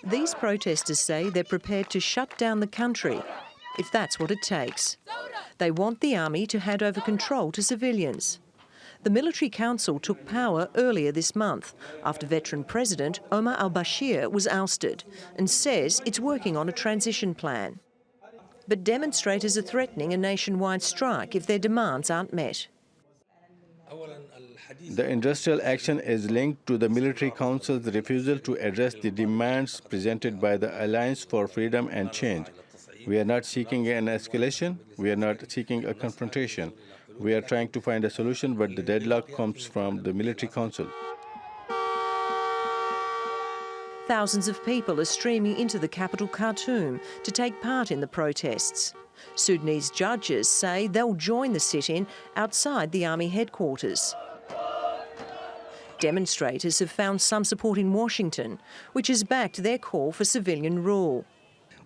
These protesters say they're prepared to shut down the country if that's what it takes. They want the army to hand over control to civilians. The military council took power earlier this month after veteran President Omar al Bashir was ousted and says it's working on a transition plan. But demonstrators are threatening a nationwide strike if their demands aren't met. The industrial action is linked to the military council's refusal to address the demands presented by the Alliance for Freedom and Change. We are not seeking an escalation. We are not seeking a confrontation. We are trying to find a solution, but the deadlock comes from the military council. Thousands of people are streaming into the capital, Khartoum, to take part in the protests. Sudanese judges say they'll join the sit-in outside the army headquarters. Demonstrators have found some support in Washington, which has backed their call for civilian rule.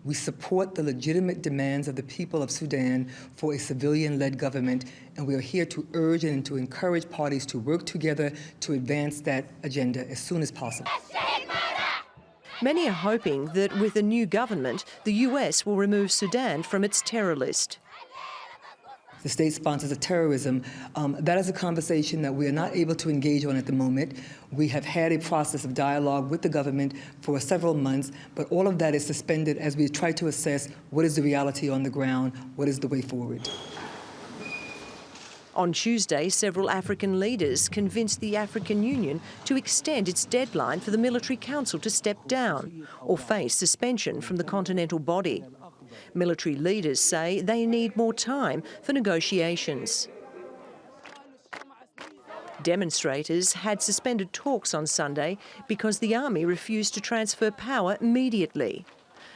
We support the legitimate demands of the people of Sudan for a civilian-led government, and we are here to urge and to encourage parties to work together to advance that agenda as soon as possible. Many are hoping that with a new government, the US will remove Sudan from its terror list. The state sponsors of terrorism, that is a conversation that we are not able to engage on at the moment. We have had a process of dialogue with the government for several months, but all of that is suspended as we try to assess what is the reality on the ground, what is the way forward. On Tuesday, several African leaders convinced the African Union to extend its deadline for the military council to step down or face suspension from the continental body. Military leaders say they need more time for negotiations. Demonstrators had suspended talks on Sunday because the army refused to transfer power immediately.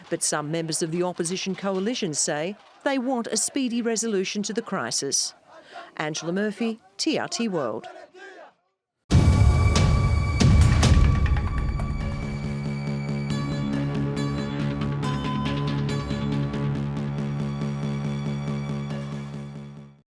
But some members of the opposition coalition say they want a speedy resolution to the crisis. Angela Murphy, TRT World.